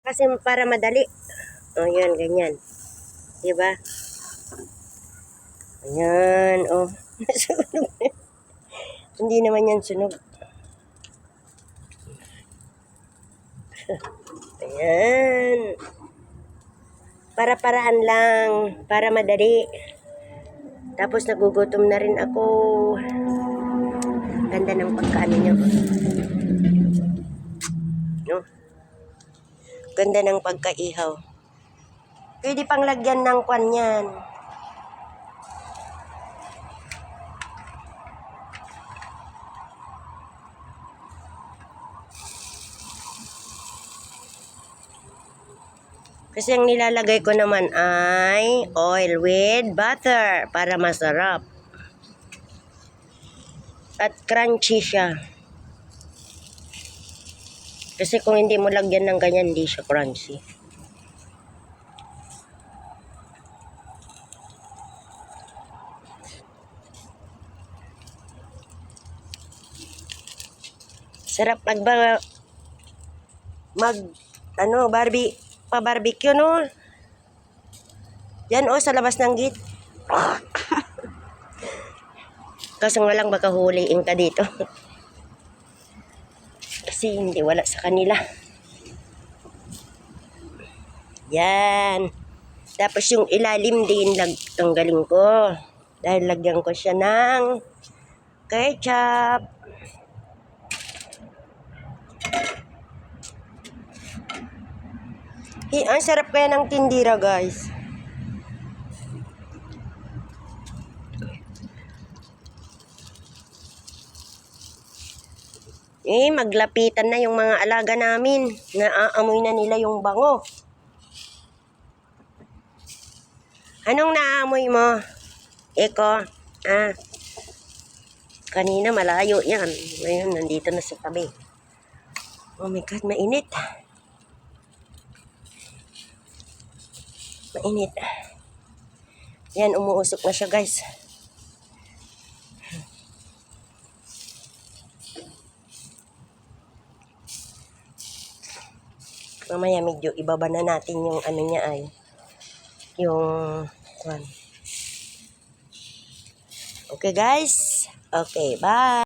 Kasi para madali. O, yan, ganyan. Diba? Ayan, o. Hindi naman yan sunog. Ayan. Para-paraan lang. Para madali. Tapos nagugutom na rin ako. Ganda ng pagkaano nyo. No? Ganda ng pagkaihaw. Pwede pang lagyan ng kwan yan. Kasi ang nilalagay ko naman ay oil with butter para masarap. At crunchy siya. Kasi kung hindi mo lagyan ng ganyan, hindi siya crunchy. Sarap pa-barbecue, no? Yan, sa labas ng gate. Kaso nga lang baka huliin ka dito. Kasi hindi, wala sa kanila. Yan. Tapos yung ilalim din tanggalin ko. Dahil lagyan ko siya ng ketchup. Ang sarap kaya ng tindira, guys. Maglapitan na yung mga alaga namin. Naaamoy na nila yung bango. Anong naamoy mo? Eko? Kanina malayo yan. Ngayon, nandito na sa tabi. Oh my God, mainit. Mainit. Yan, umuusok na siya, guys. Mamaya medyo ibaba na natin yung ano niya ay yung one. Okay, guys. Okay, bye.